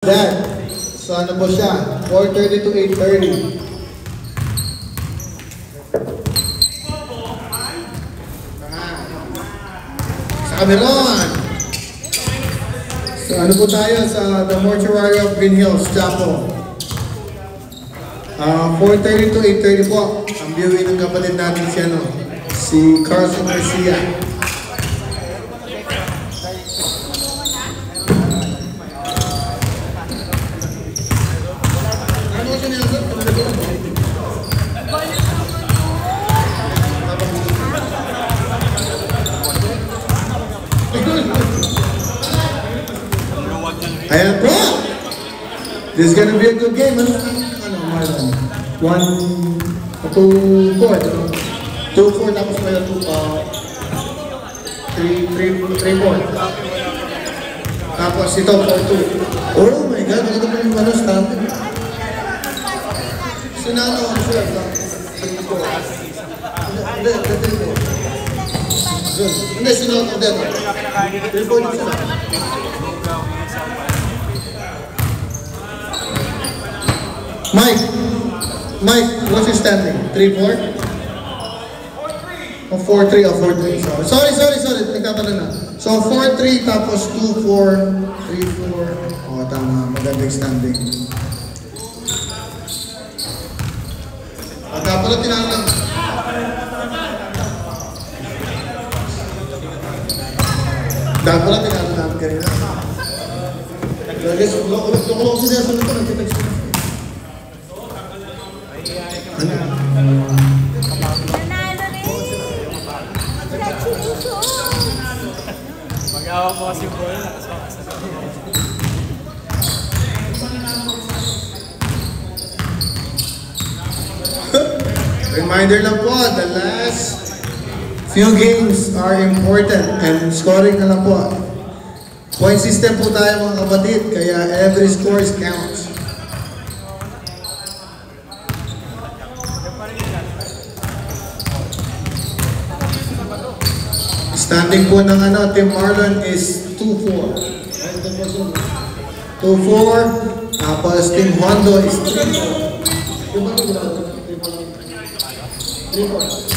That. So ano po siya? 4:30 to 8:30. Sa Cameron. So ano po tayo sa The Mortuary of Green Hills, Chapel. 4:30 to 8:30 po. Ang viewing ng kapatid natin si Carson Garcia. Ayan po! This is gonna be a good game. Marlon? 2-4. 2-4 tapos may 3-4. Tapos ito 4-2. Oh my God! Ano pa yung stamp? Sinalo ako siya. Hindi, sinalo ako dito. 3-4 na siya. Mike, what's your standing? 3-4? O 4-3 o 4-3. Sorry. Nagkakaroon na. So 4-3 tapos 2-4, 3-4. O tama, magandang standing. At pala tinanong. Dapat pala tinanong kanina. Guys, loko siya sa nito. Nagkitext ko. Mag-awa mo kasi boy. Reminder lang po, the last few games are important and scoring na lang po. Point system po tayo mga kapatid, kaya every score counts. Standing po ng Team Marlon is 2-4. 2-4. Tapos Team Hondo is 3-4. 3-4.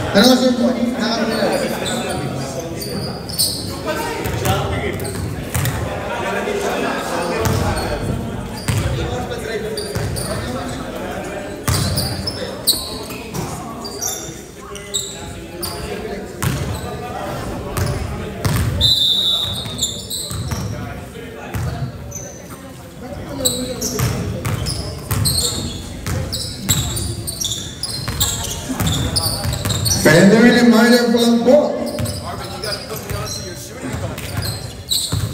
Ano sir po? Friendly reminder po lang po. Marvin, you gotta put me onto your shooting contract.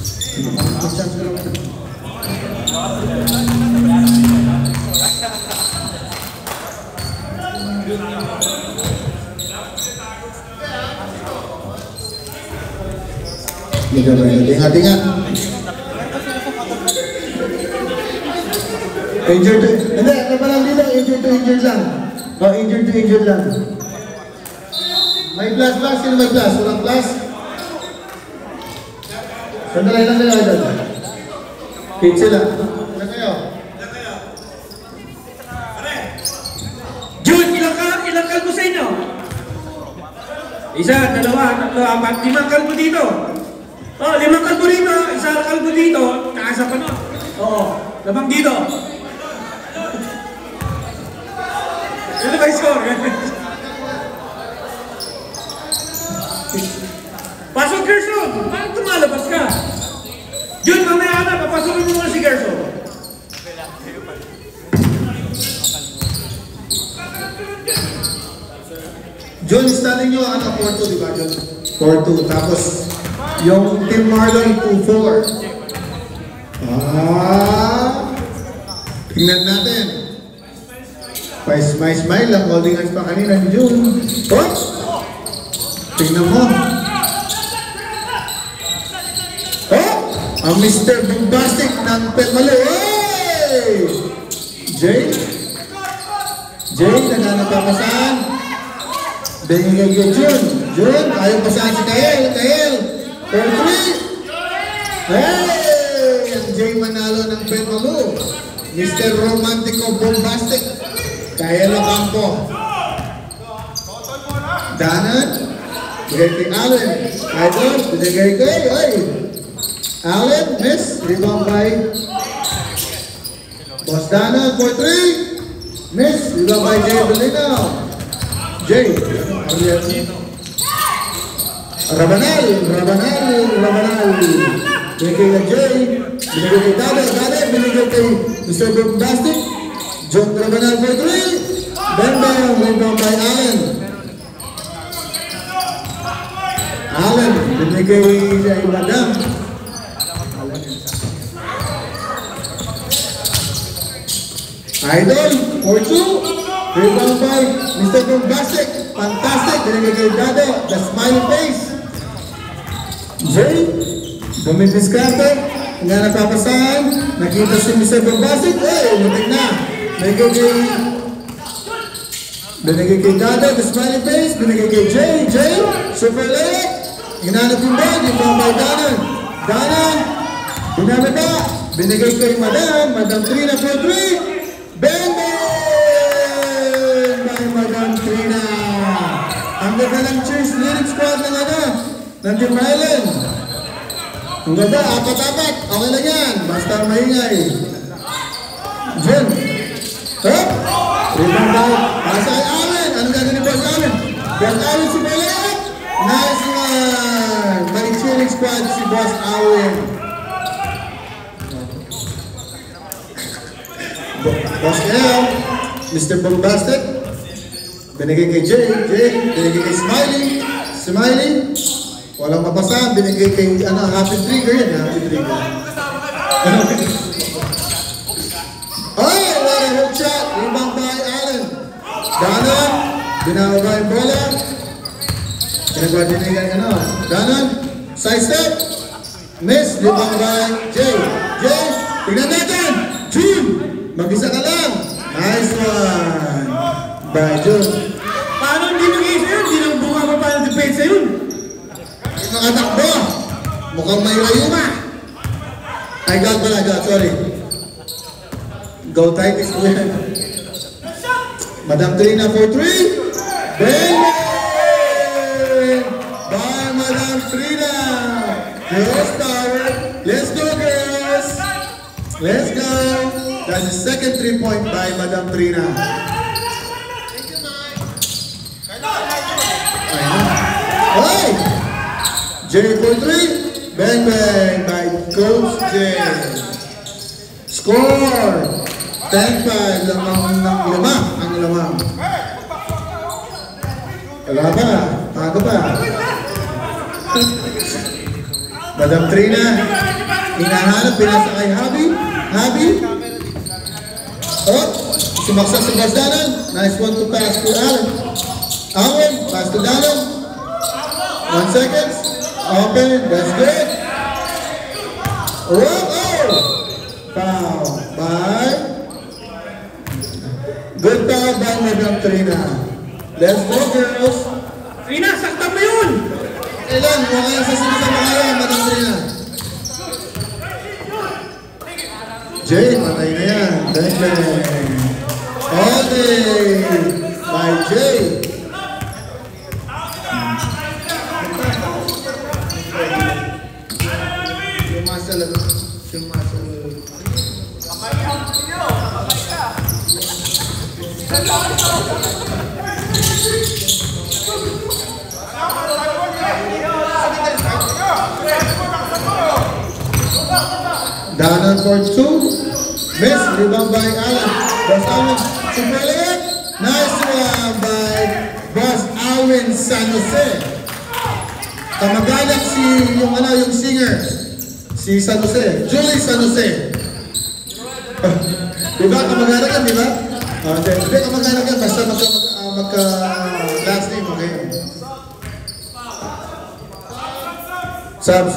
Ingat-ingat. Injured to... Hindi, ano pa lang dito? Injured to injured lang. O, injured to injured lang. May plus. Sino may plus? Walang plus? Sandali lang nila agad. Hit sila. Ilan kayo? Jun, ilang kalbo sa inyo? Isa, dalawa, tatlo, apat, 5 kalbo dito. Oh, 5 kalbo dito, isa kalbo dito, kaasa pa no. Oo, 5 dito. Ano ba yung score? Pasok Gerson! Bakit tumalabas ka? Jun, mamaya na, papasokin mo muna si Gerson. John, study nyo, 4-2, di ba, John? 4-2. Tapos, yung Team Marlon, 2-4. Tingnan natin. Smile lang, holding hands pa kanina ni June. Oh! Tingnan mo. Oh! Ang Mr. Bombastic ng Petmalo. Hey! Jay, naganapapasan. Bengay kay June, ayaw pasahan si Kael. 4-3. Hey! Ang Jay manalo ng Petmalo. Mr. Romantico Bombastic. Kael Ocampo. Danan. Bigay kay Allen. Idol. Bigay kay Allen. Miss. Rebound by Boss Danan. 4-3. Miss. Rebound by Jay Belino. Jay. Rabanal. Binigay kay Jay. Binigay kay Dada. Binigay kay Mr. Bombastic. John Rabanal for 3. Rebound by Allen. Binigay kay Madam. Idol for 2. Rebound by Mr. Bombastic. Fantastic. Binigay kay Dada. The smiling face. Jay. Dumidiskarte. Nga napapasahan. Nakita si Mr. Bombastic. Matik na. Binigay kay Dada. The smiling face. Binigay kay Jay. Super late. Hinanap yung ball. Yung ball by Danan. Binababa. Binigay kay Madam Trina for 3. Bang! By Madam Trina. Ang ganda ng cheers lyric squad ng Team Island. Ang ganda, apat-apat. Okay lang yan. Basta maingay. Jen. Hop! Rebound daw. Pasa kay Allen. Anong gagawin ni Boss Allen? Boss Allen si Balak. Nice one. May cheering squad si Boss Allen. Boss L. Mr. Bombastic. Binigay kay Jay. Binigay kay Smiley. Walang mapasa. Binigay kay Happy Trigger yan. Happy Trigger. What a hook shot. Rebound by Allen. Danan. Binawa yung bola. Pinagwadinigan Danan. Side step. Miss. Rebound by Jay. Tignan natin. June. Mag-isa ka lang. Nice one. By June. Paano hindi mag-isa yun? Hindi lang bunga pa paano depensa yun? Nakatakbo. Mukhang may rayuma. I got. Sorry. Go tight is clear. Madam Trina for 3. Bang! By Madam Trina. Girls power. Let's go, girls. Let's go. That's the second 3-point by Madam Trina. Hey! Jay for 3. Bang by Coach Jay. Score! 10-5, lamang ng lamang. Wala pa, tago pa. Madam Trina. Hinahanap, pinasa kay Javi. Javi. Oh, sumaksak sa Basdanan. Nice one to pass to Allen. Allen, pass to Danan. 1 second. Open, that's good. Oh, foul by. Good foul by Madam Trina. Let's go, girls. Trina, sakta mo yun! Ilan, mukha sa sinasama kayo, Madam Trina. Jay, patay na yan. Bang, bang. All day by Jay. Danan for 2. Miss, rebound by Allen. Boss Allen, super late. Nice one by Boss Allen San Jose. Kamag-anak yung singer. Si San Jose. Julie San Jose. Diba? Kamag-anak yan, diba? Hindi, kamag-anak yan. Basta magka-last name, okay? Sab.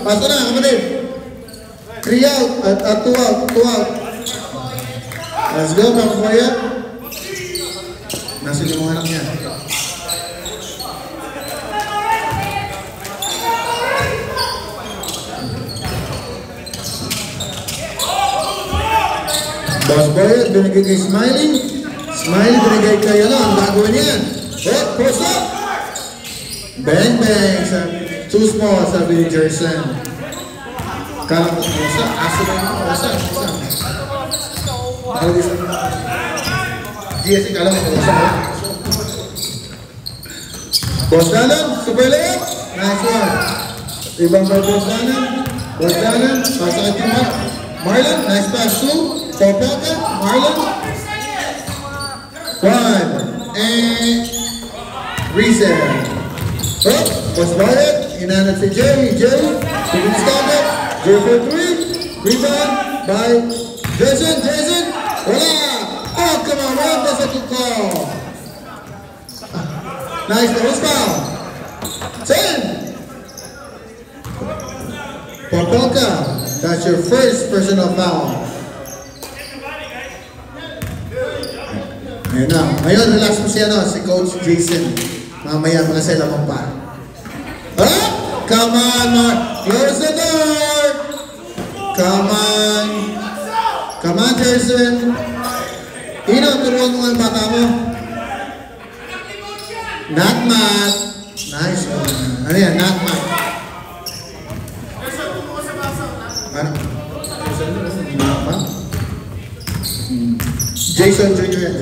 Paso na, kapatid. 3 out at 2 out. Let's go, Papa Boya. Nasa yung anak niya. Boss Boya, binigay kay Smiley. Smiley, binigay kay ang gagawin niyan. Post up. Bang, bang. Too small, sabi ni Jerson. Kala ko pusa, aso na yung pusa. GSC, kala ko pusa. Boss Danan, super late. Nice one. Ibang by Boss Danan. Boss Danan, pasa kay Tim Marlon, nice pass to Popelka. Marlon. 1. And reset. Oh, Boss Barrett. Hinanap si Jerry. Stop it. Jerry for 3. Rebound by Jason. Wala. Oh, come on. What does it call? Nice. Who's foul? 10. Popelka. That's your first personal foul. Ayun na. Ngayon, relax mo si Coach Jason. Mamaya mga sila mong pa. Ah! Come on, Mark. Close the door. Come on, Jason. Ino, turuan mo ang bata mo. Knock-knock. Nice one. Ano yan? Knock-knock. Ano? Jason Jr.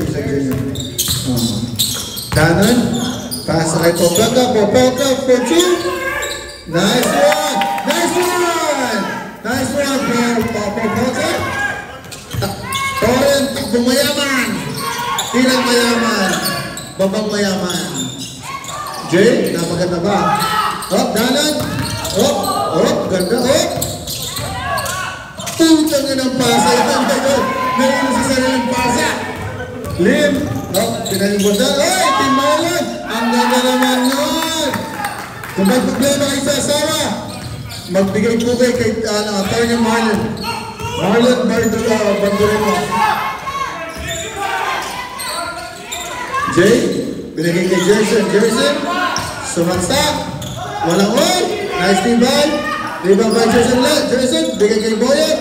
Danan. Pasa kay Popelka for 2. Nice one! Popelka. Torrent, takbong mayaman. Tilang mayaman. Babang mayaman. Jay, napaganda ba? Danan. Ganda. Putang na ng pasa. Naiinom sa sariling pasa. Lim. Pinalimbundan. Team Marlon. Ang ganda naman nun. Kung may problema kayo sa asawa, magbigay po kayo kay Attorney Marlon. Marlon Banduremo. Jay, binigay kay Jerson. Sumaksak. Walang all. Nice team ball. Rebound by Jerson. Bigay kay Boyet.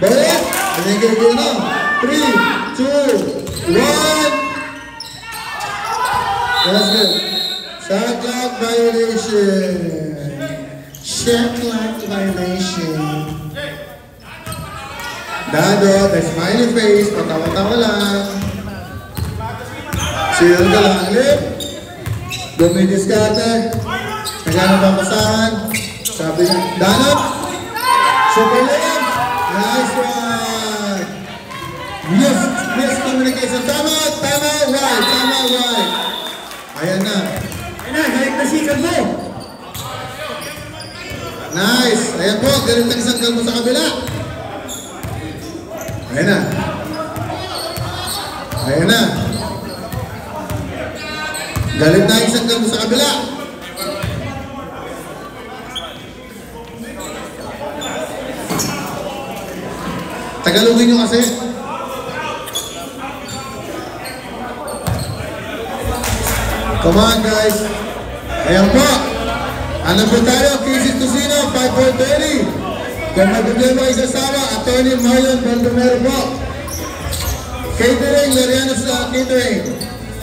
Binigay kay 3, 2, 1. That's good. Shot clock violation. Dado, the smiley face, patawa-tawa lang. Chill ka lang, Lip. Dumidiskate. Naghanap ang basahan. Sabi niya, Danap. Super Lip. Nice one. Miscommunication. Tama, right. Ayan na. Galit na sikad mo. Nice. Ayan po, galit ang isang kalbo sa kabila. Ayan na. Ayan na. Galit na isang kalbo sa kabila. Tagalogin nyo kasi. Come on guys. Ayan po. Ano po tayo? Casey Tocino, 5.30. Kung magdudemo ay sasama, Atty. Marlon Baldomero po. Catering, Lariano sa catering.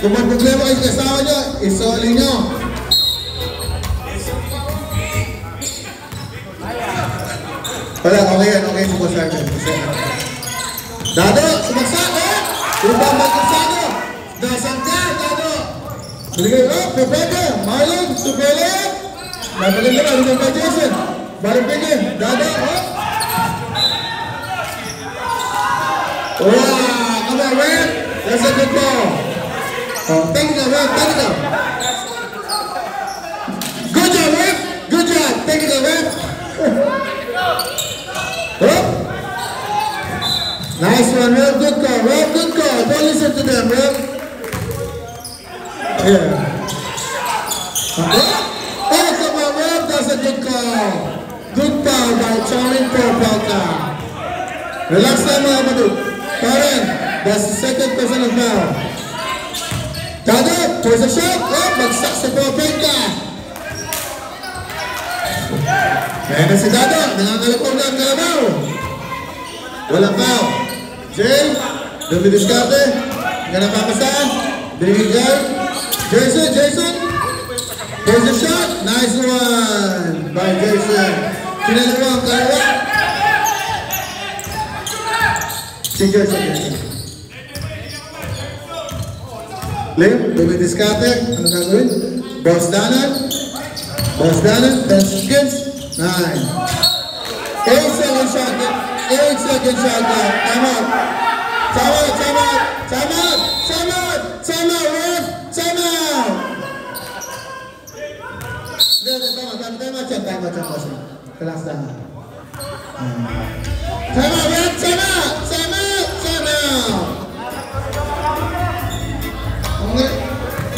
Kung magdudemo ay kasama nyo, isoli nyo. Wala, okay yan. Okay po sa akin. Dado, sumaksak eh! Diba magkasano? Dasang ka, Dado! Bigay up, Pepeke, Marlon, Subelet! Napaganda na, rin ba Jason? Baripeke, Dado, oh! Wow! Come on, man! That's a good ball! Oh, technical, man, technical! Good job, man! Good job! Technical, man! Oh! Nice one, real good call, real good call. Don't listen to them, real. Yeah. Oh, come on, real. That's a good call. Good foul by Charlie Popelka. Relax lang mga kapatid. Karen, that's the second personal foul. Dado, there's a shot. Oh, bagsak sa Popelka. Kaya na si Dado, nangangalapog na ang kalabaw. Walang foul. Jay, dumidiskarte. Nga napapasaan. Binigay. Jason, Jason. There's a shot. Nice one by Jason. Kinalawa ang kalawa. Si Jason. Lim, dumidiskarte. Ano gagawin? Boss Danan. Boss Danan. 10 seconds. 9. 8 seconds shot. 8 seconds shot clock. Time out. Time out, time out, time out, time out, time out, ref, time out. Time out. Relax down. Time out, ref, time out, time out, time out.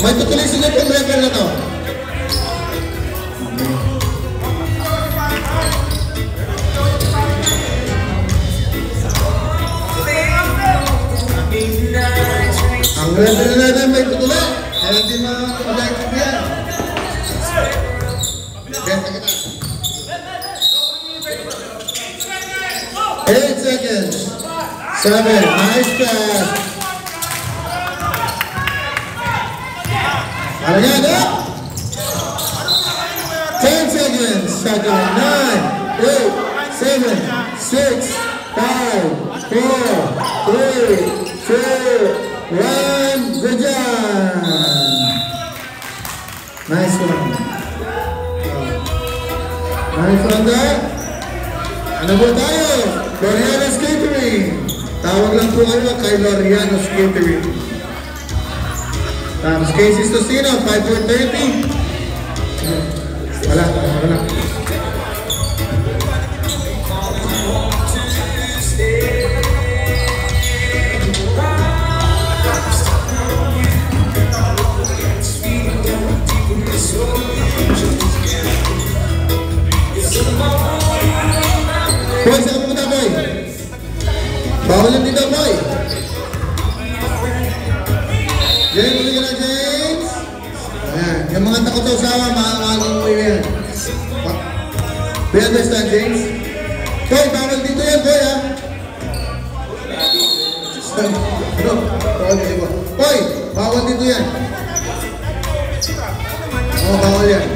May tutulisin na pang refer na to. Ang ganda na natin may tutula. Kaya hindi mag-objective yan. Benta kita. 8 seconds. 7. Nice pass. Alagad up. 10 seconds. Shot clock. 9, 8, 7, 6, 5, 4, 3, 2, 1, good job! Nice one. Nice one there. Ano po tayo? Loriano's Catering. Tawag lang po kayo kay Loriano's Catering. Tapos Casey Tocino, 5.30. Wala. Boy, saan pumunta, boy? Bawal dito, boy. James, huli ka na, James. Ayan, yung mga takot sa usawa, mga umuwi yan. Do you understand, James? Boy, bawal dito yan, boy, ha? Boy, bawal dito yan. Oo, bawal yan.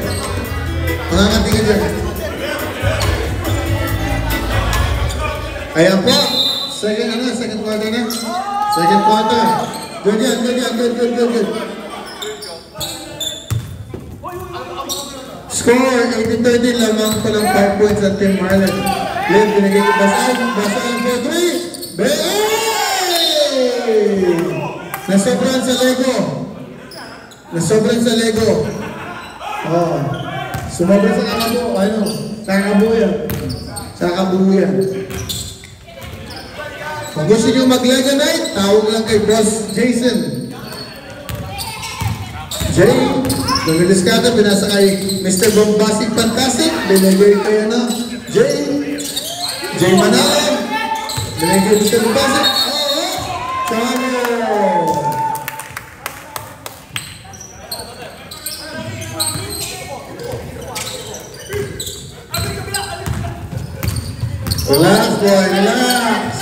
Manganganti ka dyan. Ayan po. Second quarter na. Second quarter. Good yan, good. Score, 18-13 lamang pa ng 5 points at Team Marlon. Lim, binigay ko basaan for 3. Nasobran sa Lego. Oh. Sumobra sa kakabo. Ano? Kakabuo yan. Kakabuo yan. Kung gusto nyo mag-Lego night, tawag lang kay Boss Jason. Jay, dumidiskata, binasa kay Mr. Bombastic Fantastic, binigay kayo na Jay Manalo, binigay kay Mr. Bombastic, Chano. Relax boy, relax.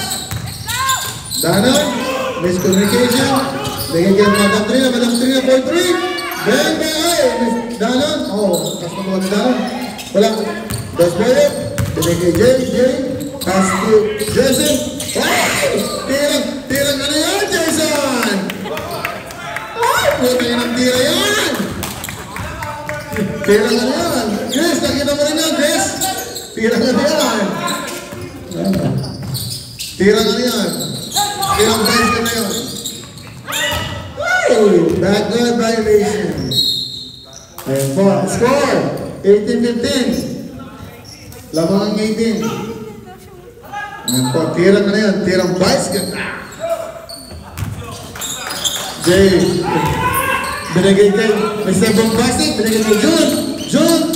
Dano, miscommunication, binigay kay Madam Trina for 3. Bang, Danon. Oh, pas na Danon. Wala. Das Boyet. Binigay Jay. Pass to Jason. Ay! Tirang ano yan, Jason? Ay! Puta yun ang tira yan. Tirang ano yan? Chris, nakita mo rin yan, Chris? Tirang ano yan? Tirang ano yan? Tirang price ka na yun. Backward violation. Ayan po. Score! 18-15. Lamang ang 18. Ayan po. Tirang na yan. Tirang vice ganda. Jay. Binigay kay Mr. Bombastic. Binigay kay June.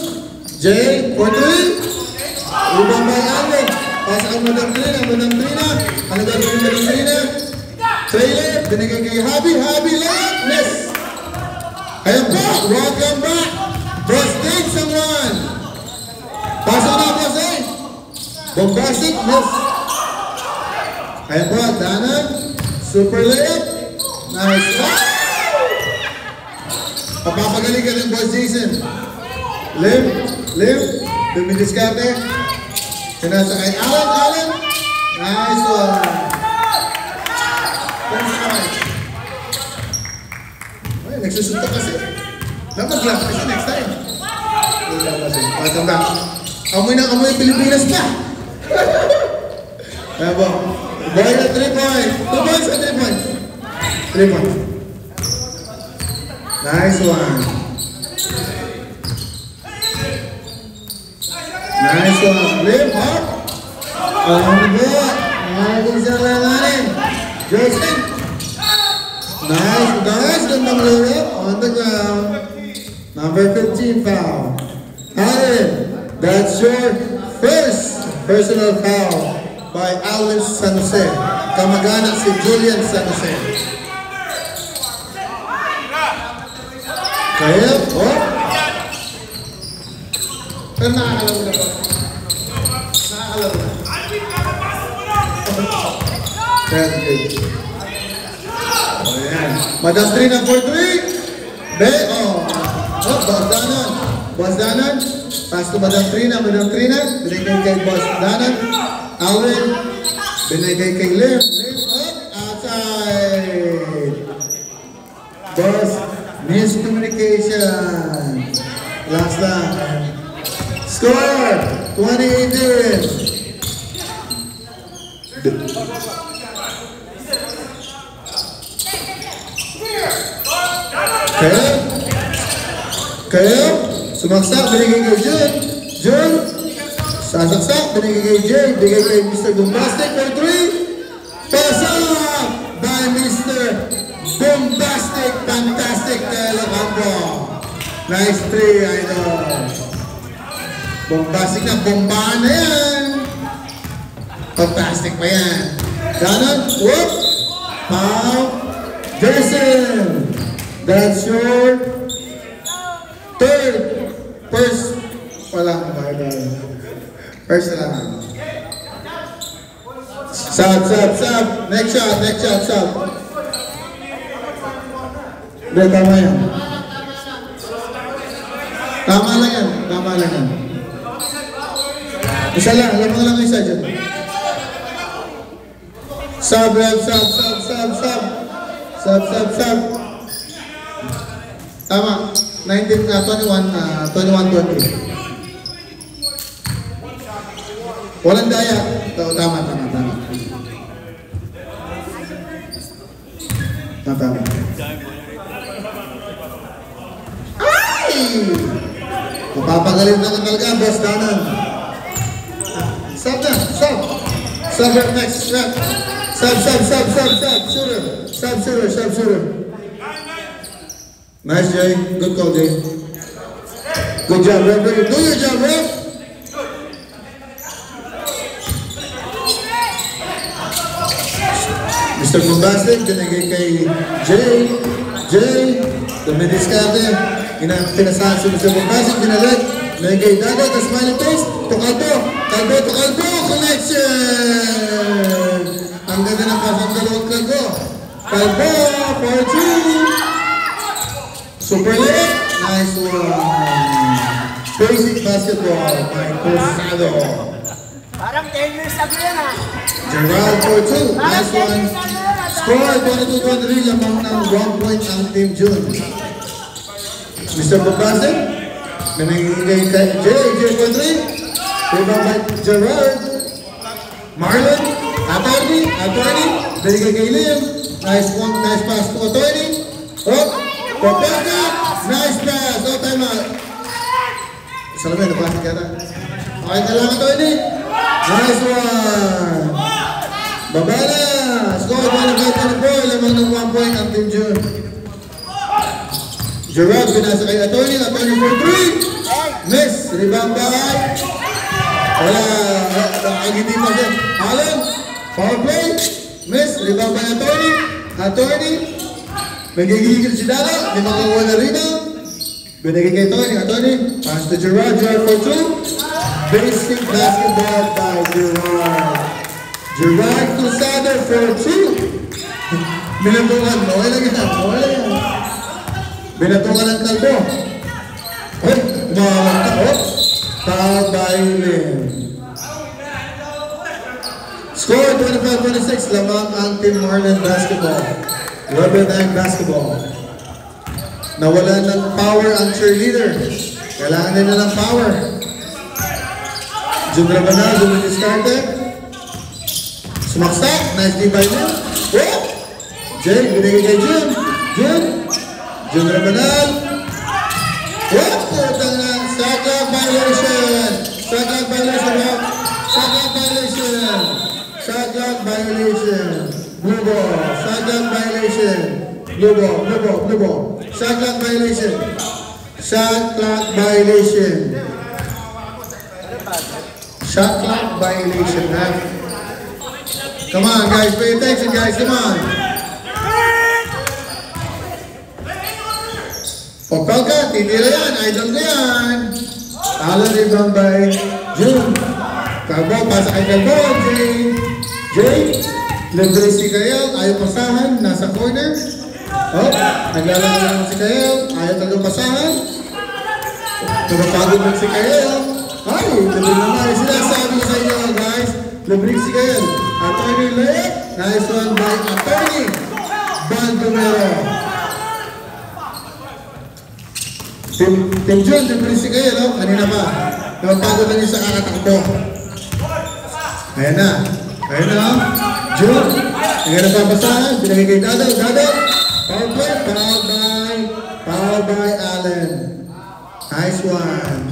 Jay. 4-3. Ubang by Alvin. Pasa ang Madam Trina. Ang Madam Trina. Trailer, binigay kay Habi lang, miss. Ayan po, welcome back. Boss Dave, someone. Pasok na, Boss Dave. Bombastic, miss. Ayan po, Danan, super layup. Nice. Papapagaling ka ng Boss Jason. Liv, dumidiskarte. Sinasa kay Alan. Nice one. Ay, nagsusunta kasi. Dapat lang kasi next time. Welcome back. Amoy na amoy Pilipinas na. Kaya po. Boy na 3 points. 2 points at 3 points. 3 points. Nice one. Nice one. Live up. Alam mo. Nangagin siya langanin. Jason. Nice. Gandang layup on the ground. Number 15 foul. Allen, that's your first personal foul by Alvin San Jose. Kamag-anak si Julian San Jose. Kaya, pero nakakalaw na ba? Nakakalaw na. Ayan. Madam Trina for 3. Boss Danan. Pass to Madam Trina. Binigay kay Boss Danan. Alvin. Binigay kay Liv. Outside. Boss, miscommunication. Last time. Score! 20-18. Kaya, sumaksak, binigay kay June, sasaksak, binigay kay Jay, binigay kay Mr. Bombastic for 3. Pass up by Mr. Bombastic, fantastic Telacampo. Nice 3, idol. Bombastic na, bombahan na yan. Fantastic pa yan. Danan, whoop, pow, Jason. That's your first lang. Sub. Next shot, sub. Hindi, tama yan. Tama lang yan. Isa lang, alam mo lang isa dyan. Sub. Tama. 21-20. Walang daya. Tama. Ay! Mapapagaling na talaga, Boss Danan. Sub na. Sub. Sub rep next. Rep. Sub. Shooter. Sub shooter. Nice, Jay. Good call, Jay. Good job, rep. Do your job, rep. Mr. Bombastic, binigay kay Jay, dumidiskarte, pinasahan si Mr. Bombastic, binalik, binigay Dado, the smiling face, to kalbo, connection! Ang ganda ng pasang dalawang kalbo, for 2, super late, nice one, basic basketball, by Posado. Parang 10 years ago yan ah. Gerald for 2, nice one. Score 22-23, lamang ng 1 point ang Team June. Mr. Bombastic, nangyayigay kay Jay for 3. Rebound by Gerald. Marlon, attorney, binigay kay Liam. Nice pass to attorney. Popelka, nice pass. Time out. Salamin, napasok yata. Okay na lang attorney. Nice one. Baba na. Score 25-24. Lamang ng 1 point ang Team June. Gerald, binasa kay attorney for 3. Miss. Rebound by. Wala. Nakagiti pa siya. Allen. Power play. Miss. Rebound by attorney. Nagigigil si Dala. Di makakuha na rebound. Binigay kay attorney. Pass to Gerald for 2. Basic basketball by Gerard Cruzado for 2. Binatungan. Okay lang yan. Binatungan ng kalbo. Umawag foul by Lim. Score 25-26. Lamang ang Team Marlon basketball. Rubber band basketball. Nawala ng power ang cheerleader. Kailangan nila ng power. Jun Rabanal, dumidiskarte. Sumaksak, nice D by Lim. Jay, binigay kay Jun Rabanal. Putang na, shot violation. Blue ball, shot violation. Blue ball. Shot clock violation, man. Come on, guys. Pay attention, guys. Come on. Popelka, titira yan. Idol ko yan. Talo rebound by June. Kalbo, pasa kay Kalbo. Jay. Libre si Kael. Ayaw pasahan. Nasa corner. Naglalaro naman si Kael. Ayaw talagang pasahan. Tumapagod lang si Kael. Ay, libre naman. Sinasabi ko sa inyo, guys. Libre si Kael. Attorney late. Nice one by attorney. Baldomero. Team June, libre si Kael. Kanina pa. Tumapagod lang yung sa kakatakbo. Ayan na. June. Ngayon na papasahan. Pinagay kay Dado. Power play. Foul by Allen. Nice one.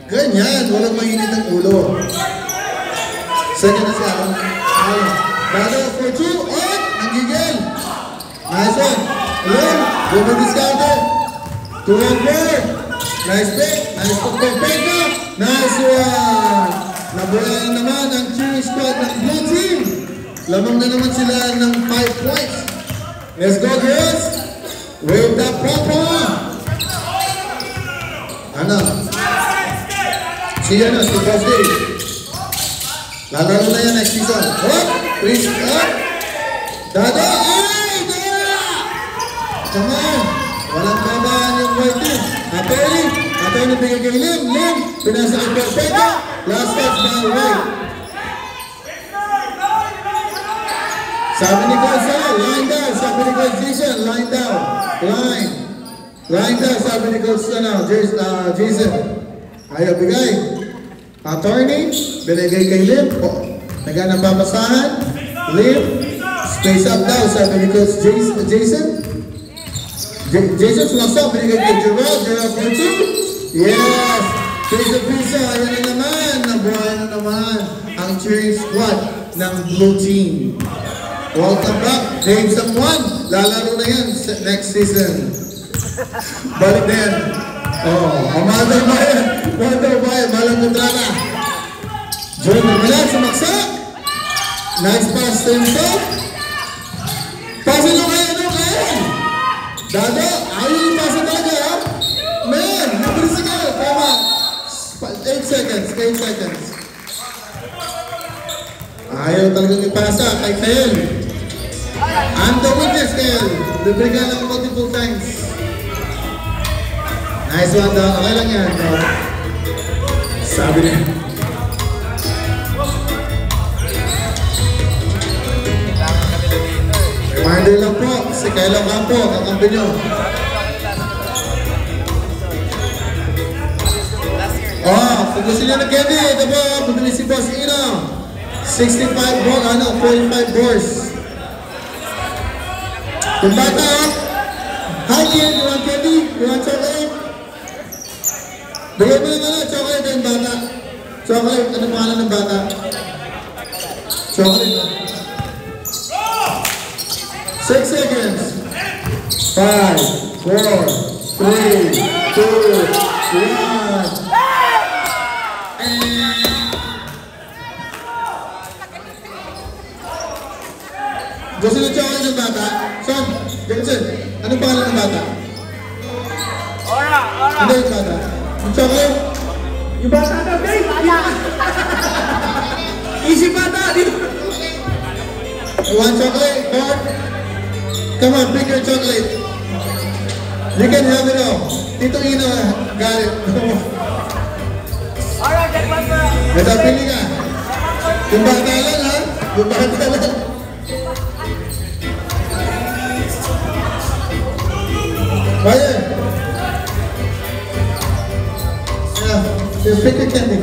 Ganyan. Walang mainit ang ulo. Saan na si Allen? Dado for 2. Nanggigil. Nice one. Allen. Woman discounted. 2-4. Nice pick. Nice pick. Nice one. Nabuhay naman ang cheering squad ng blue team. Lamang na naman sila ng 5 points. Let's go, girls. Wave that papa. Si Boss Day. Lalaro na yan next season. Please, Dada. Come on. Walang babaan yung white team. Attorney bigay kay Lim. Pinasa kay Perfecta. Last touch by White. Sabi ni Coach line down. Sabi ni Coach Jason, line down. Line down, sabi ni Coach Jason. Ayaw bigay. Attorney, binigay kay Lim. Nagana papasahan. Lim, space up daw, sabi ni Coach Jason. Jason sumaksak, binigay kay Gerald for 2. Yes! Piso, ayan na naman. Nabuhay na naman ang cheering squad ng Blue Team. Welcome back, name someone. Lalaro na yan next season. Balik na yan. Mother Bayan, malang kontrata. John Milan, sumaksak. Nice pass to himself. Pasin nyo kayo, Dado, ayaw yung pasa talaga, ha? Man, nabilis ka. Tama. 8 seconds. Ayaw talagang ipasa kay Kel. I'm the witness, Kel. Libre ka lang multiple times. Nice one daw. Okay lang yan. Sabi niya. Reminder lang po, si Kyle Ocampo, kakampi nyo. Kung gusto nyo ng candy, ito po, pabili si Boss Ino. 45 ball, 45 bores. Kung bata, hi kid, you want candy? You want chocolate? Bigay mo naman chocolate yung bata. Chocolate, ano pangalan ng bata? Chocolate, no? 6 seconds. 5, 4, 3, 2, 1. Gusto nyo chocolate ng bata? Son, Jackson, anong pangalan ng bata? Ora. Hindi yung bata. Yung chocolate? Yung bata na, babe! Easy bata! Dito! You want chocolate? Corn? Come on, pick your chocolate. You can have it all. Tito Ino, got it. Ora, get one more. Ito, pili ka. Yung bata lang, ha? Yung bata lang. Fire! Pick your candy.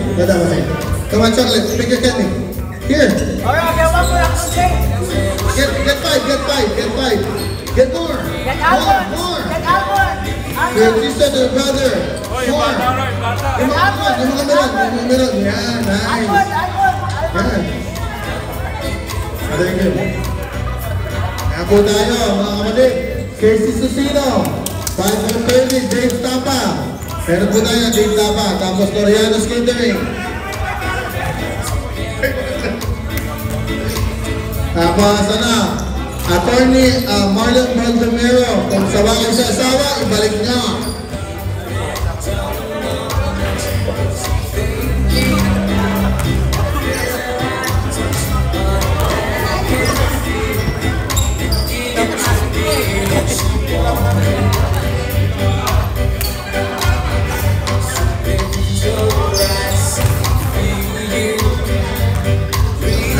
Come on, chocolate. Pick your candy. Here. Ora, get one more. Get 5. Get more. Get almond. More. Get almond. Your sister, your brother. More. Yung mga meron. Yan, nice. Yan. Very good. Kaya po tayo, mga kapatid. Casey Susino. 530, Dave Tapa. Meron po tayo, Dave Tapa. Tapos Toriano's Catering. Tapos Attorney Marlon Baldomero. Kung sawa kayo sa asawa, ibalik nyo.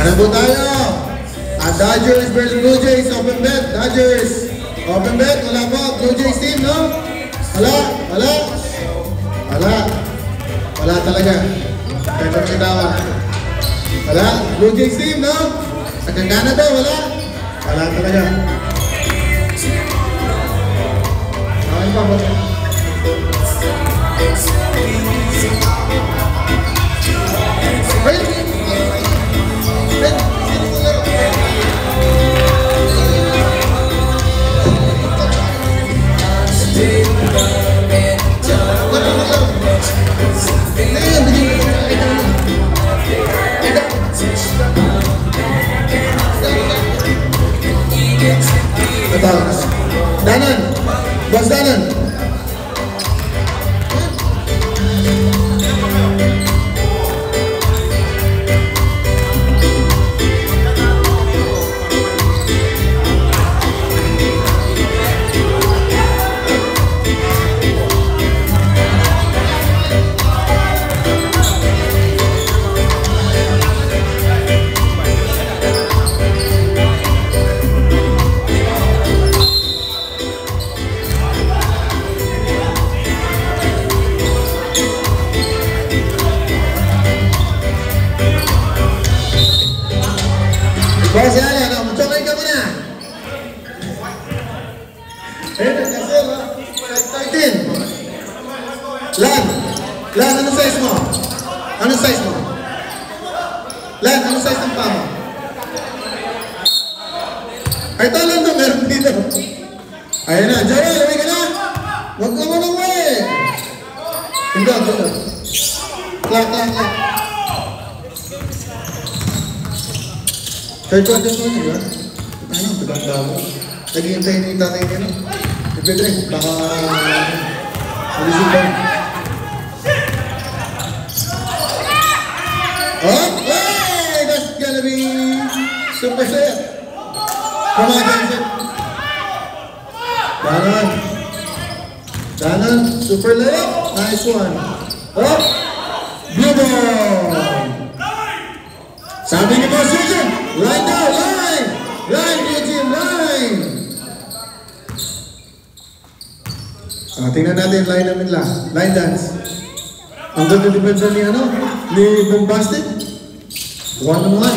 Ano po tayo? Dodgers versus Blue Jays, open bet, Dodgers. Open bet, wala po, Blue Jays team, no? Wala talaga. Kaya pagkitawa. Wala, Blue Jays team, no? Sa Canada, wala talaga. Okay pa po. Danan, Boss Danan. Boss Alan, chocolate ka muna. Ayun, 13. Lan, anong size mo? Lan, Ano size ng paa mo? Ay, talang to, meron dito. Ayan na, Joel, uwi ka na. Huwag ka muna uwi. Hindi, ito. Clap. Third quarter mo, di ba? Ano, maganda mo. Nag-iintay na yung tatay niya, no? Ipidre, baka... Alisip ba? Okay! That's gonna be... Super set! Come on, Jensen! Danan, super layup! Nice one! Oh! Blue ball! Sabi ni Boss Eugene, line down, line! Line, Eugene, line! Tingnan natin, line namin lang. Line dance. Ang ganda depensa ni Bombastic. 1-on-1.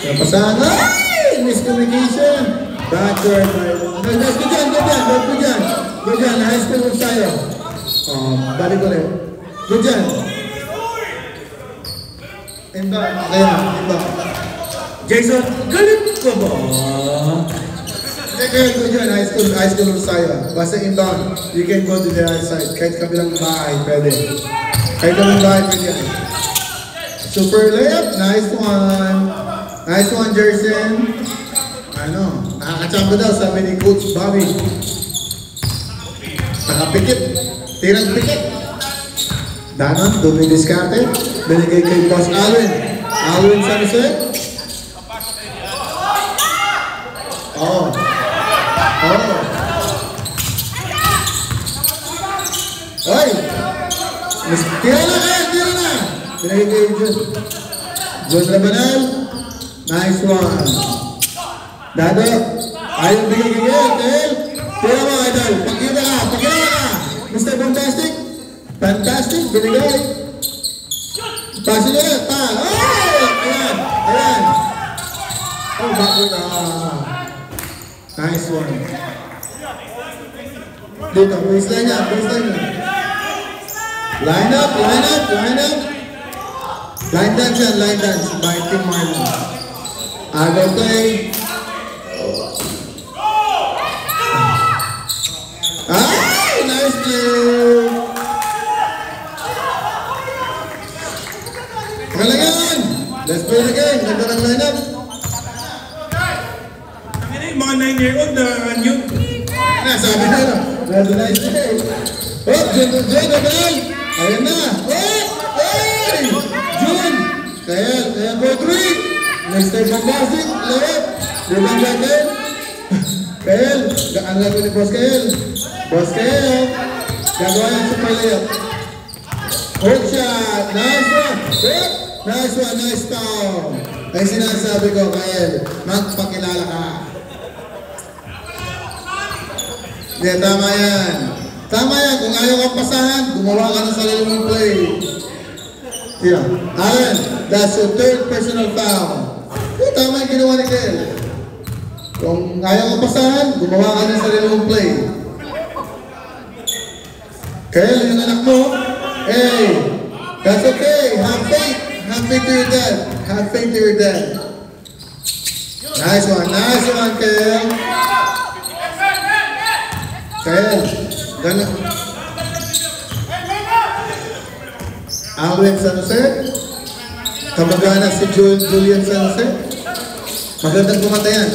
Napasahan. Ay! Miscommunication. Backward. Nice, good dyan. Good dyan. High school moves tayo. Balik ko rin. Good dyan. Inbound. Kaya, inbound. Jason, galit ko ba? Good dyan. High school moves tayo. Basta inbound. You can go to the other side. Kahit kabilang bahay, pwede. Super layup. Nice one, Jerson. Nakakachamba daw, sabi ni Coach Bobby. Nakapikit. Tirang pikit. Danon, dumidiskarte. Binigay kay Boss Alwin. Alwin San Jose. Ay! Tira na! Binigay kay John Labanal. Nice one. Dado. Ayaw bigay kay Tel. Tira mo, Idol. Pagkita ka. Mr. Fantastic. Fantastic. Binigay. Pasin nyo ulit. Ayan. Oh, backward na. Nice one. Dito, baseline niya. Line up. Line dance by Tim Marlon. Agaw play. Ay! Nice play! Pagalangan! Let's play it again. Ganda ng line up. Yung mga 9-year-old na yun. Sabi na lang. That's a nice play. Jun, ayan na. Hey! Jun! Kaya for 3. Next time Bombastic. Lewet. Dilang natin. Kael. Ang lago ni Boss Kael. Gagawa yung super layup. Hook shot. Nice one. Nice foul. Ay sinasabi ko, Kael, magpakilala ka. Hindi, tama yan. Kung ayaw kang pasahan, gumawa ka ng sarili mong play. Here. Allen, that's your third personal foul. Tama yung ginawa ni Kael. Kung ayaw kang pasahan, gumawa ka ng sarili mong play. Kael, yung anak mo, hey, that's okay. Have faith to your dad. Nice one, Kael. Kael, gana. Alwin San Jose. Kamagana si Julian San Jose. Magandang kumata yan.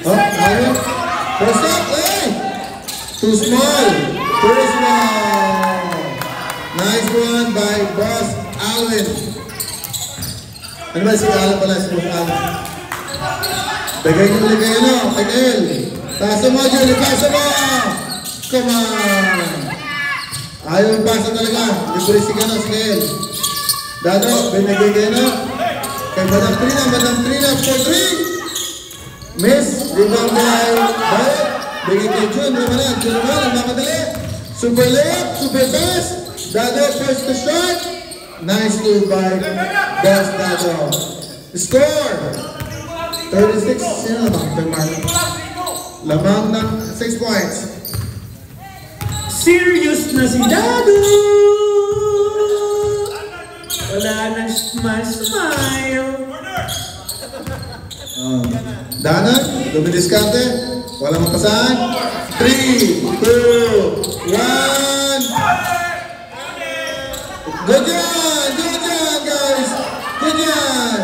Alwin. First up, hey! Too small. Nice one by Boss Alwin. Ano ba si Alwin pala? Si Boss Alwin. Tagay nyo ulit kayo, no? Tagay. Pasa mo, Julie. Pasa mo! Come on! Ayaw yung pasa talaga. Librisi ka na, sige. Dado, binigay kayo na. Kay Madam Trina for 3. Miss, rebound by Bayot. Bigay kay Jun naman nagmamadali. Super layup, super fast. Dado, first to shot. Nice move by Boss Dado. Score! 36, sino lamang? Lamang ng 6 points. Serious na si Dado! Wala nang smile. Danan, dumidiskarte. Walang mapasahan. 3, 2, 1. Good job! Good job, guys! Good job!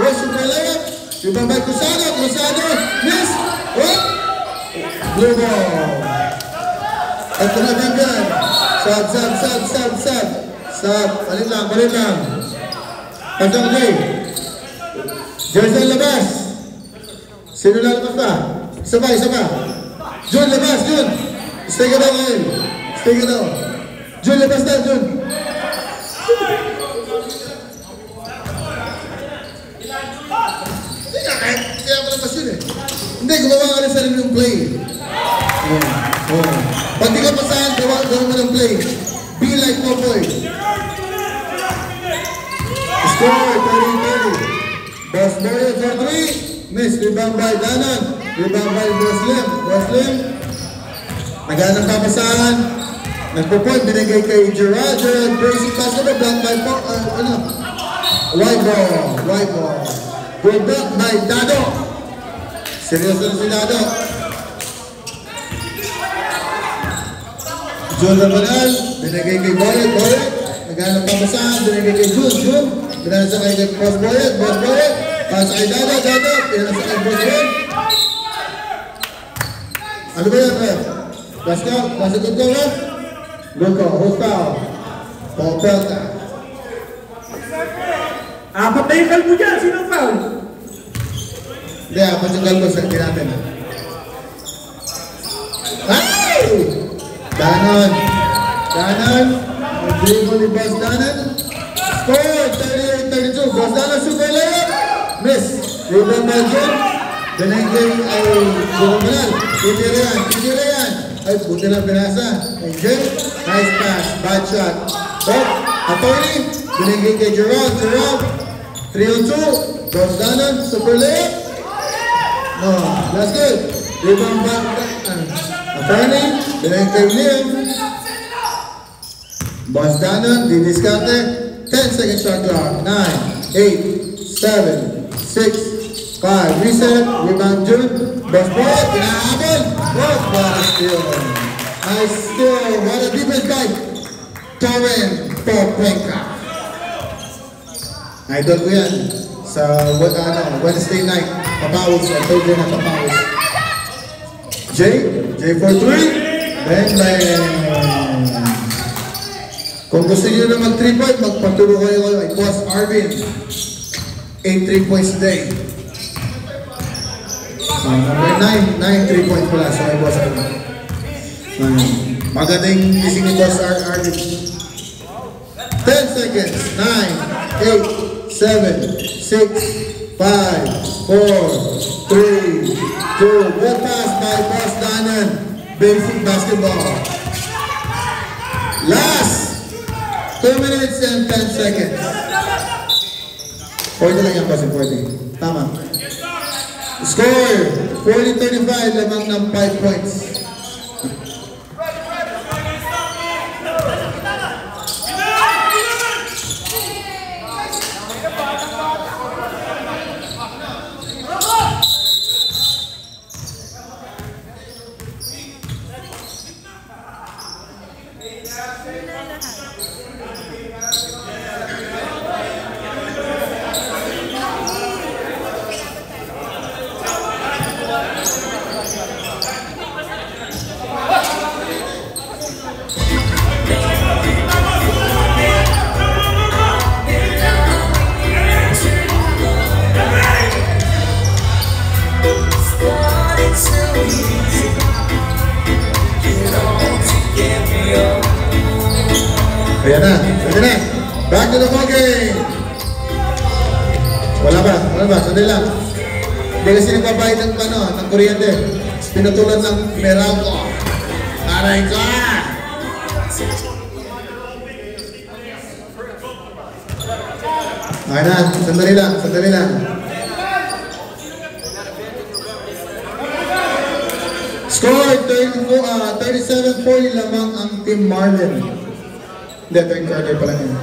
What's your layup? Yung by Cruzado. Cruzado. Miss! What? Blue ball. At tumatang yan. Sub. Palit lang. Pagkang Jay. Jersey labas. Sino lalabas pa? Isa pa. Jun, labas, Jun. Stay ka daw ngayon. Jun, labas na, Jun. Kaya ako labas yun eh. Hindi, gumawa ka rin sa rin yung play. Pag di ka pasahan, gawin mo ng play. Be like Popoy. Score, 30-30. Boss Boyer for 3. Miss, rebound by Danan. Rebound by Muslim. Naghanang papasahan. Nagpo-point, binigay kay Gerard. Basic basketball, block by white ball. Good block by Dado. Seryoso na si Dado. Jordan Manal, binigay kay Boyet. Naghanap papasahan, binigay kay Jun. Pinasa kay Boss Boyet. Pasa kay Dado. Pinasa kay Boss Boyet. Ano ba yan, Ref? Nasa good ko, Ref? Good ko, host foul. Paul Pelta. Apat na yung kalbo dyan, sino foul? Hindi, apat yung kalbo sa natin. Ay! Danan. Dribble ni Boss Danan. Score, 38-32. Boss Danan, super layup. Miss. Rebound by John. Binigay ay Bukamanal. Titira yan. Ay, buti lang pinasa. Angel. Nice pass. Bad shot. Attorney. Binigay kay Gerard. 3-2. Boss Danan, super layup. No, that's good. Rebound back. Attorney. Binigay kay Liam. Boss Danan, didiskarte. 10 second shot clock. 9, 8, 7, 6, 5. Reset. Rebound June. Boss Boy. Pinahabol. Boss Boy steal. Nice steal. What a defense by Torren Popenka. Idol ko yan. Sa Wednesday night. Papawis. Thursday na papawis. J for 3. Bang. Kung gusto nyo na mag 3 point, magpaturo kayo kay Boss Arvin. 8 3 points a day. Number 9 3 points pala sa kay Boss Arvin. Magaling gising ni Boss Arvin. 10 seconds. 9, 8, 7, 6, 5, 4, 3, 2. Good pass by Boss Danan. Basic basketball. Last 2 minutes and 10 seconds. 40 lang yan, Boss. 40. Tama. Score 40-35. Lamang ng 5 points. Ayan na. Back to the ball game. Wala ba? Sandali lang. Hindi kasi nagbabayad ng kuryente. Pinutulan ng Meralco. Aray ko! Ayan na. Sandali lang. Score 37-40 lamang ang Team Marlin. Hindi, third quarter pa lang yun.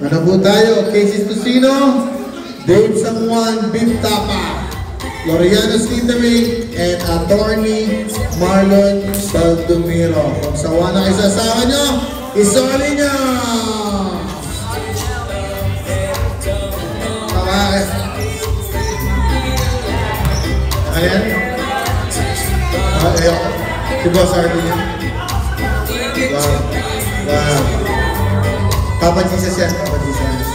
Ano po tayo? Casey Tocino, Dave Samuan, Beef Tapa, Loriano's Catering, and Attorney Marlon Baldomiro. Kung sawa na kayo sa asawa nyo, isoli nyo! Okay. Ayan. Ayoko. Si Boss Artie niya. Wow. Wow. Papa Jesus yan. Papa Jesus.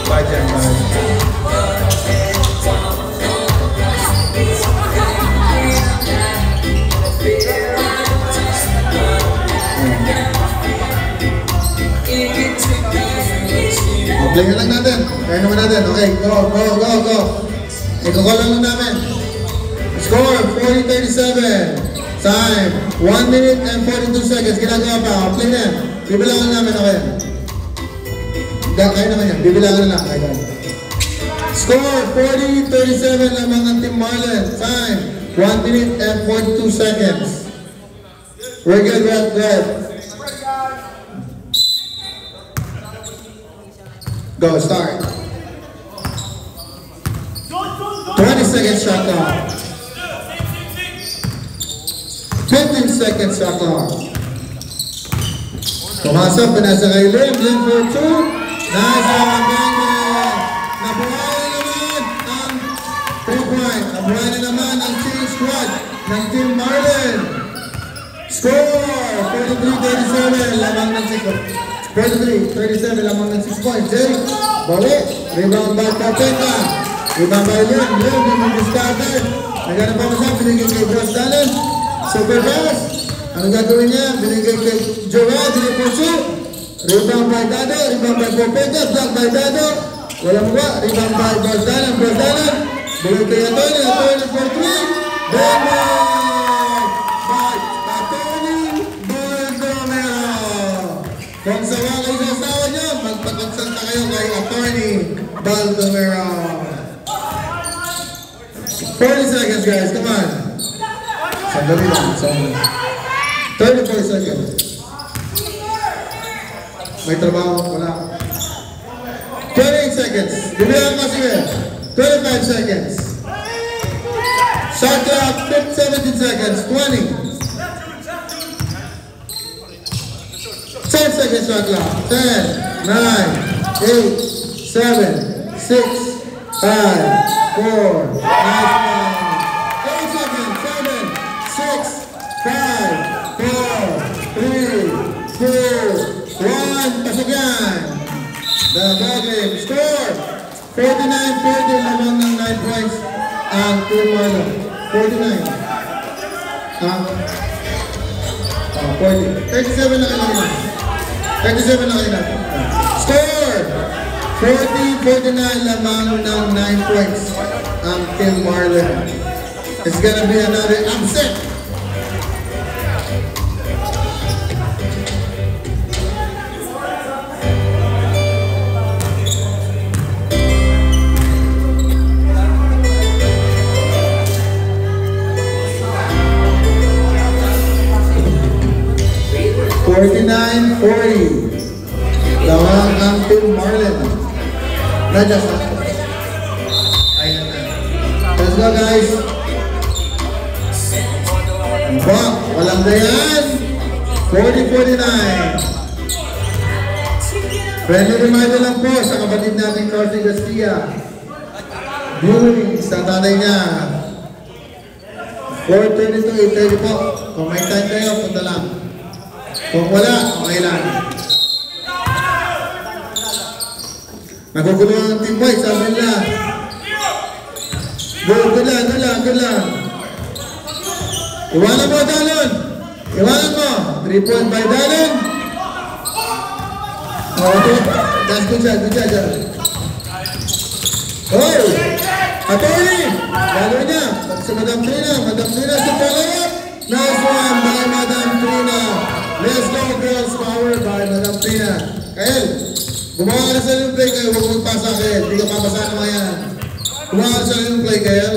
Bajan, bajan. Play lang natin. Kaya naman natin. Okay, go. Iko-call lang namin. Score, 40-37. Time, 1 minute and 42 seconds. Ginagawa pa. Play na. Bibilangan namin. Okay. Kaya naman yan. Bibilangan na lang. Okay. Score, 40-37 lamang ng Team Marlon. Time, 1 minute and 42 seconds. We're good, good. Go, start. 20 seconds shot clock. 15 seconds shot clock. Pumasok, pinasa kay Lim. Lim for 2. Nice on Daniel. Nabuhay naman ang 3-point. Nabuhay na naman ang change squad ng Team Marlon. Score, 43-37. Lamang ng 6. 43-37 lamang ng 6 points. Jake, balik. Rebound by Kapeka. Rebound by Lim. Lim, discarded. Naghanap pa siya. Binigay kay Bros Dallin. Super pass. Ano gagawin niya? Binigay kay Joel. Dinipursue. Rebound by Dado. Rebound by Kapeka. Block by Dado. Walang ba. Rebound by Bros Dallin. Bros Dallin. Binigay kay Atty. Atty for 3. Demo. Kung sawa kayo sa asawa niyo, magpag-consult na kayo kay Attorney Baldomero. 40 seconds guys, come on. Sandali lang, 34 seconds. May trabaho, wala. 28 seconds. Bibilang kasi 25 seconds. Shot clock, 17 seconds. 20. 10 seconds shot clock. 10, 9, 8, 7, 6, 5, 4, 8 seconds. 7, 6, 5, 4, 3, 2, 1. Pasok yan. The ball game. Score. 49-40. Lamang ng 9 points. Ang Team Marlon. 49. 40. 37 na kayo naman. 37 na kayo naman. Score! 40-49 lamang ng 9 points ang Team Marlon. It's gonna be another upset. $49-40. Lawang ang Team Marlon. Rajas na. Ayan na. Let's go guys. Bak, walang dayan. 40-49. Friendly reminder lang po sa kapatid natin Carly Garcia. Viewing sa tatay niya. 4:22, 8:30 po. Kung may time kayo, punta lang. Kung wala, okay lang. Nagugulo ang Team White, sabi nila. Good lang. Iwanan mo, Dallin. Iwanan mo. 3-point by Dallin. Okay. That's good shot. Oh! Attorney! Gagawin niya. Sa Madam Trina. Sa follow-up. Nice one by Madam Trina. Let's go girls, power by Madam Trina. Kael, gumawa ka na sa yung play kayo, huwag magpasa kayo. Hindi ka papasa naman yan. Gumawa ka sa yung play kayo.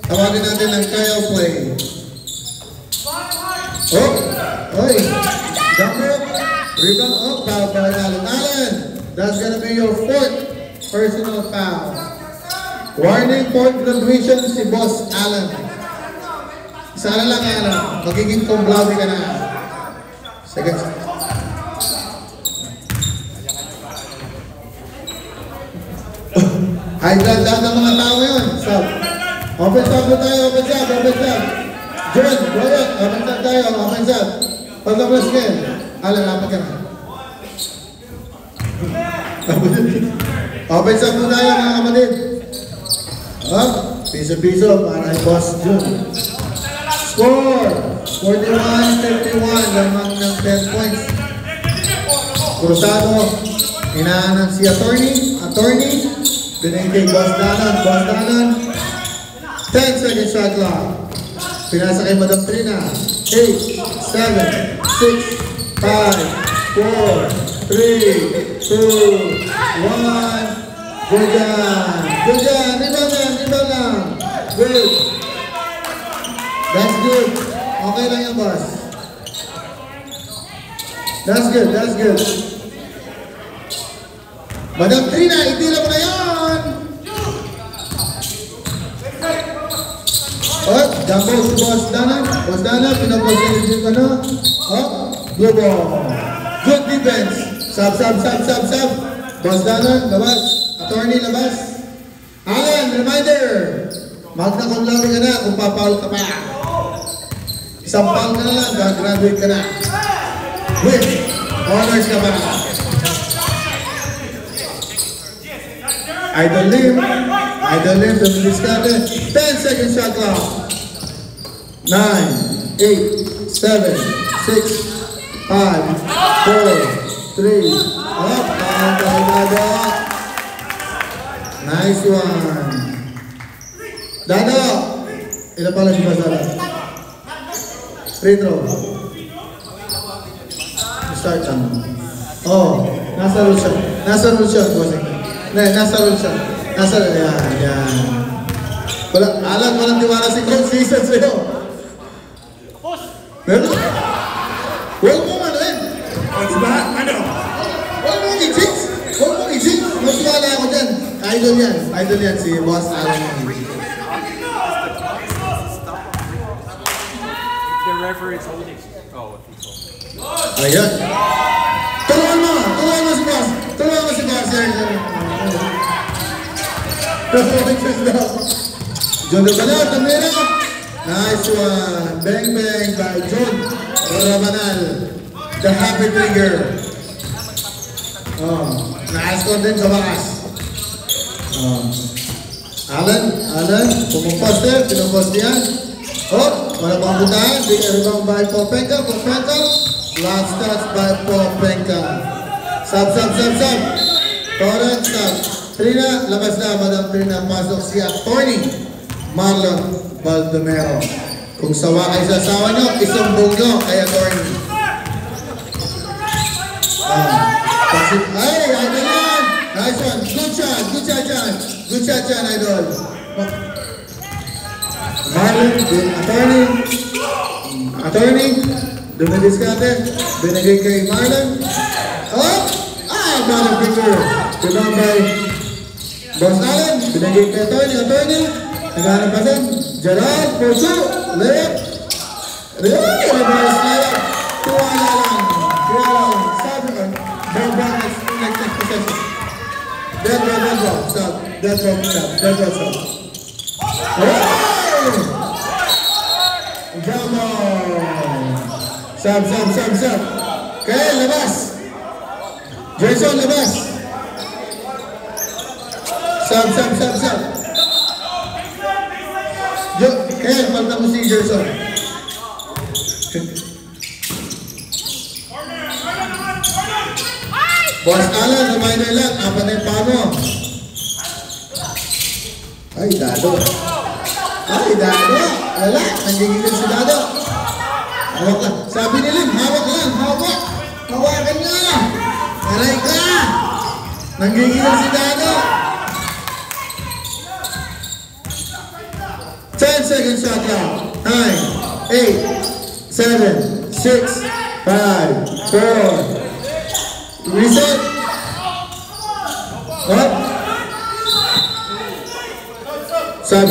Tawagin natin ng Kael play. Oh! Oy! Jump up! Rebound up! Foul by Allen. Allen! That's gonna be your fourth personal foul. Warning for graduation si Boss Alan. Sana lang magiging cum laude ka na. Second. High blood lahat ng mga tao yun. Stop. Open stop na tayo, open stop, open stop. John, Robert, open stop tayo, open stop. Pagka-plus ka yun. Alan, lapat ka na. Open stop na tayo mga kapatid. Up, piso-piso para kay Boss Jun. Score! 41-51, lamang ng 10 points. Cruzado, hinaanan si attorney, binigay kay Boss Danon, 10 second shot clock. Pinasa kay Madam Trina, 8, 7, 6, 5, 4, 3, 2, 1. Good job, iba lang. Good. That's good. Okay lang yan, boss. That's good. Madam Trina, itira mo na yan! Oh, jumbo si Boss Dana, pinapos yung ano. Oh, blue ball. Good defense. Sub. Boss Dana, labas. Attorney, labas. Alan, reminder. Magna cum laude ka na kung papaul ka pa. Isang foul ka na lang, graduate ka na. With honors ka pa. Idol Lim, tumilis ka natin. 10 second shot clock. 9, 8, 7, 6, 5, 4, 3, up, Dado. Nice one. Dado, ilan pala si Basala? Free throw. Start lang. Oh, nasa root shot. Nasa root shot. Yan. Alan, walang tiwala si Coach Season sa'yo. Pero, huwag mo manuin. Huwag mo i-jinx. Mas wala ako dyan. Idol yan si Boss Alan. The referee is holding. Oh, Ayan. Tulungan mo si Boss. John Rabanal, Tamira. Nice one. Bang by John Rabanal. The happy trigger. Oh, na-score din sa wakas. Oh. Alan, pumuposte, pinuposte yan. Oh, wala pang butahan. Big rebound by Popenka. Last touch by Popenka. Sub. Torrent, sub. Trina, labas na, Madam Trina. Pasok si attorney Marlon Baldomero. Kung sawa kayo sa asawa nyo, isumbong nyo kay attorney. Ay, idol yan! Nice one. Good shot dyan, idol. Marlon, attorney, dumidiskate, binigay kay Marlon. Oh! Marlon Victor. Rebound by Boss Allen, binigay kay attorney. Naghanap pa din. Gerald, for two. Left. Reverse layup. Tuwala lang. Sabi ko, next possession. Dead row. Stop. Jamo. Sub. Okay, labas. Jason, labas. Sub. Kaya, falta mo si Jason. Boss Alan, reminder lang, apat na yung pamo. Ay, Dado. Wala, nanggigigil si Dado. Hawak lang. Sabi ni Lim, hawak lang. Hawakan nga. Aray ka. Nanggigigil si Dado. 10 seconds shot clock. 9, 8, 7, 6, 5, 4. Reset. Up. Sub.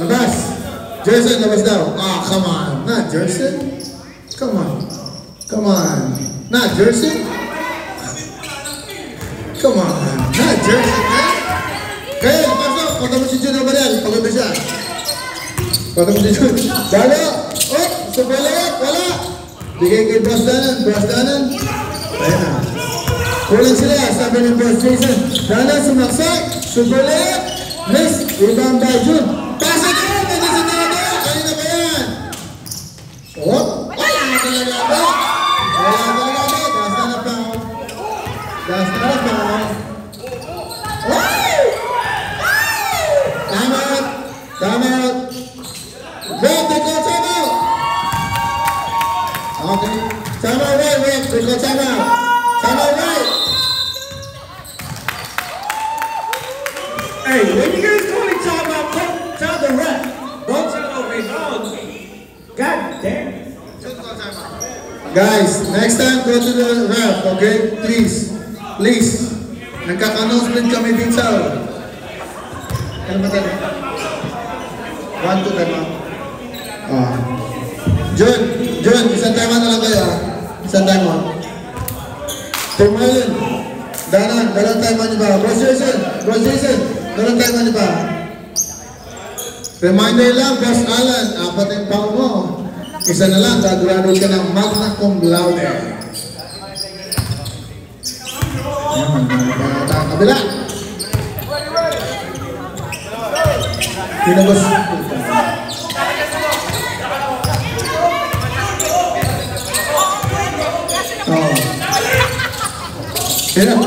Labas. Jerson, labas daw. Ah, come on. Not Jerson. Come on. Not Jerson. Come on. Not Jerson, man. Kaya, pasok. Pagka mo si Jun Romanel. Pagod na siya. Pagka mo si Jun. Dalo. Oh, subalit. Wala. Bigay kay Boss Danan. Ayan na. Kulang sila. Sabi ng Boss Jason. Danan, sumaksak. Subalit. Miss. Rebound by Jun. Pasa na. Kanina ba yan? Oh. Wala talaga ba? Basta na pa. Time out. Wait, they go time out. Okay. Time out, wait. They go time out. Time out, wait. Hey, when you guys calling time out, tell the ref. Don't tell the rebound. God damn it. Guys, next time go to the ref, okay? Please. Nagkaka-announcement kami din sa ano ba tayo? 1, 2, time out. John, isang time out na lang kayo. Isang time out. Team Marlon, Danan, dalawang time out niyo ba? Bros Jason, dalawang time out niyo ba? Reminder lang, Boss Alan, 4 yung pao mo. Isa na lang, gagraduate ka ng magna cum laude. Ayan, kabila. Pinagos. Ayan.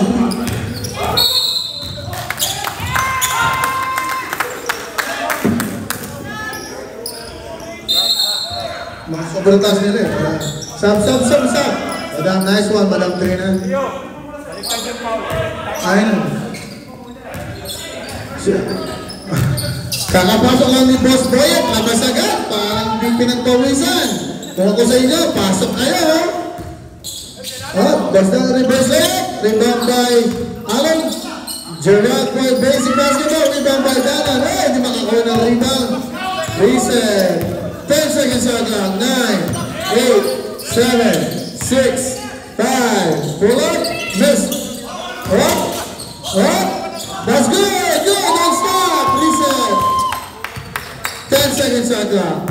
Mga sobrang taas nila eh. Sub. Madam, nice one, Madam Trina. Ayun. Kakapasok lang ni Boss Boyet, labas agad. Parang di pinagpawisan. Kung ako sa inyo, pasok kayo. Basta reverse leg. Rebound by Alan. Gerard by basic basketball. Rebound by Danan. Hindi makakuha ng rebound. Reset. 10 seconds on clock. 9, 8, 7, 6, 5. Pull up. Miss. Up. That's good. Don't stop. Reset. 10 seconds on clock.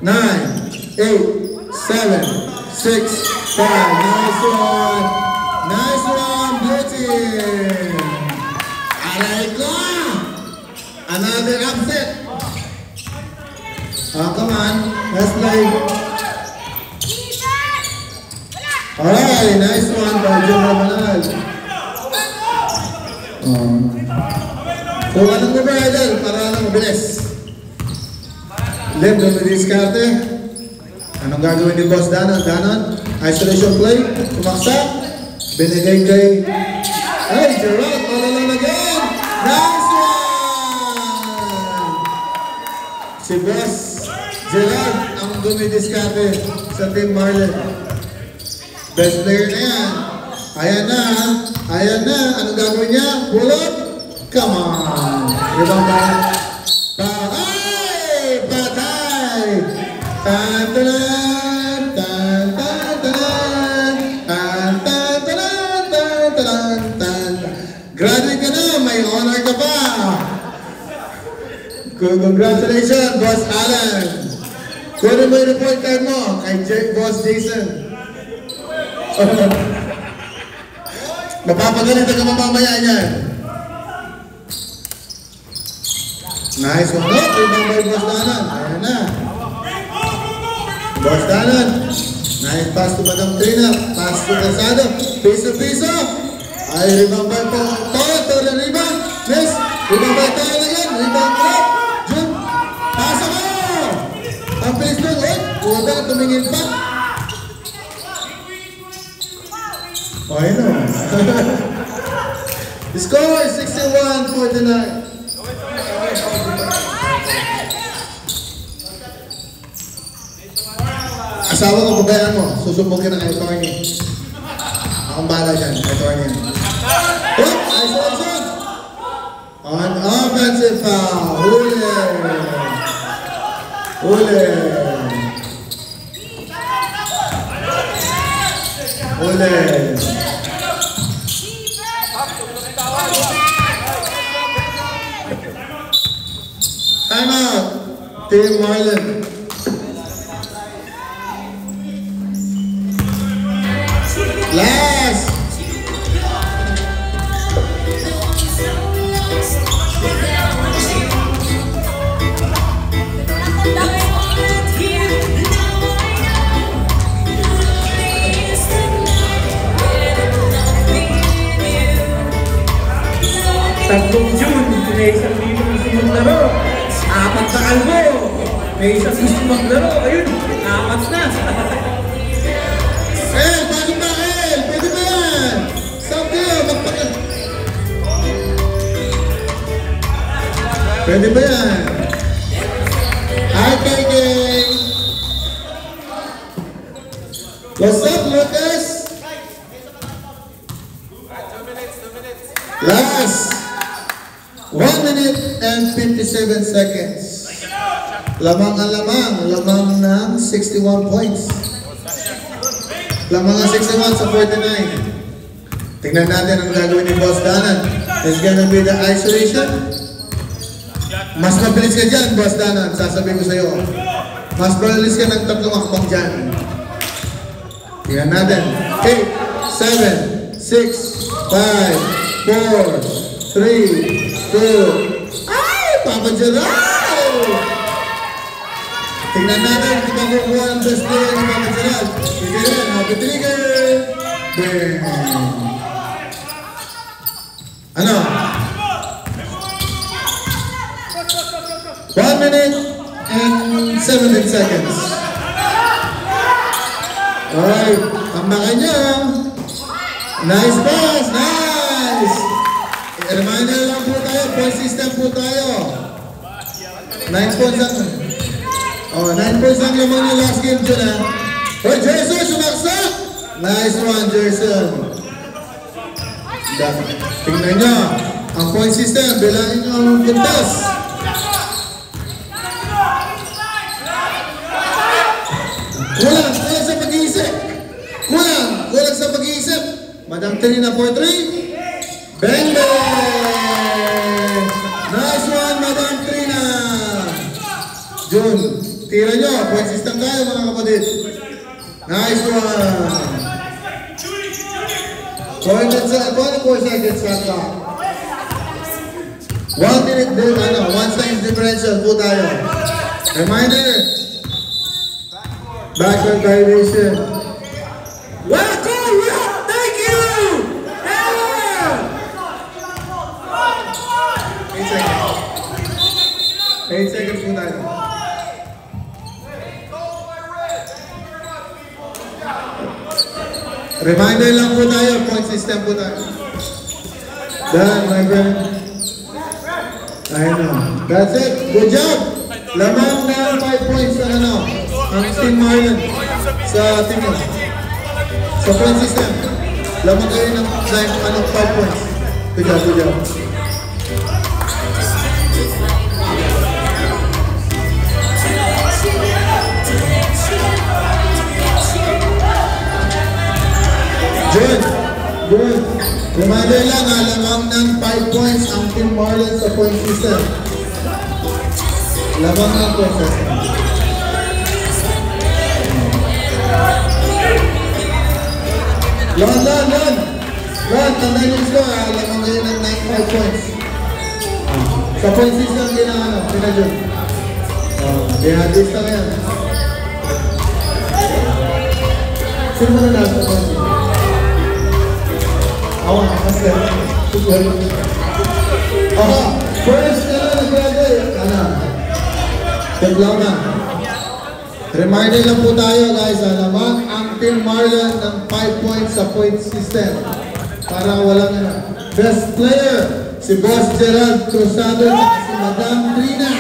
9, 8, 7, 6, 5. Nice one. Beauty. Aray ko. Another upset. Come on. Let's play. Alright, nice one by John Romanel. Kung anong number idol, para lang mabilis. Lem, dumidiskarte. Anong gagawin ni Boss Danan? Isolation play. Tumaksak. Binigay kay... Ay, Gerard, all alone again. Nice one! Si Boss Gerard ang dumidiskarte sa Team Marlon. Best player na yan. Ayan na. Anong gagawin niya? Pull up. Come on. Ibang ba? Patay! Graduate ka na. May honor ka pa. Congratulations, Boss Alan. Kunin mo yung report card mo kay Boss Jason. Mapapagalitan ka mamamaya niyan. Nice one. Ibang by Boss Danan. Ayan na. Boss Danan. Nice pass to Madam Trina. Pass to Casado. Piso. Ay, rebound by po. Toro rebound. Miss. Rebound by Toro again. Rebound up. Jun. Pasa mo. Ang pilis doon. Huwag ka tumingin pa. I know. The score is 61-49. Asawa ko, babayan mo. Susubukin na kay Tony. Akong bahala dyan, kay Tony. Isolation. On offensive foul. Huli. Huli. Huli. Time out. Team Marlin. Last. Tatlong June, may isang dito gusto maglaro. 4 na kalbo. May isang gusto maglaro. Ayun, 4 na. Bago pa, pwede ba yan? Stop kayo, magpaka... Pwede ba yan? Hi, KK! What's up, Lucas? Last 1 minute and 57 seconds. Lamang ng 61 points. Lamang ng 61 sa 49. Tingnan natin ang gagawin ni Boss Danan. It's gonna be the isolation. Mas mabilis ka dyan, Boss Danan. Sasabihin ko sa'yo. Mas mabilis ka ng 3 akbang dyan. Tingnan natin. 8, 7, 6, 5, 4, 3, 2, ay! Papa Gerald! Tingnan natin kung makukuha ang best player ni Papa Gerald. Sige rin, happy trigger! Bang! Ano? 1 minute and 17 seconds. Alright, tambakan nyo. Nice pass, nice! Reminder lang po tayo, point system po tayo. 9 points lang. 9 points lang naman yung last game dyan ha. Oh, Jerson, sumaksak! Nice one, Jerson. Tingnan nyo, ang point system, bilangin nyo ang puntas. Kulang sa pag-iisip. Kulang sa pag-iisip. Madam Trina for 3. Bang bang! Nice one, Madam Trina. June, tira nyo. Point system tayo mga kapatid. Nice one. 24 seconds ka pa. 1 minute din, 1 times differential po tayo. Reminder. Backward violation. Welcome! Thank you! 8 seconds po tayo. Reminder lang po tayo, point system po tayo. Done, my friend. I know. That's it. Good job. Lamang na 5 points na ang Team Marlin sa team nyo. Sa point system. Lamang kayo ng 5 points. Good job, good job. Good. Reminder lang, lamang ng 5 points ang Team Marlin sa point system. Lamang ng point system. Lon, tandaan yung score, lamang kayo ng 95 points. Sa point system, pinadyon. Dihadista ka yan. Sino na nasa point system? First, reminder lang po tayo guys, lamang ang Team Marlin ng 5 points sa point system. Para walang best player, si Boss Gerald Cruzado at si Madam Trina.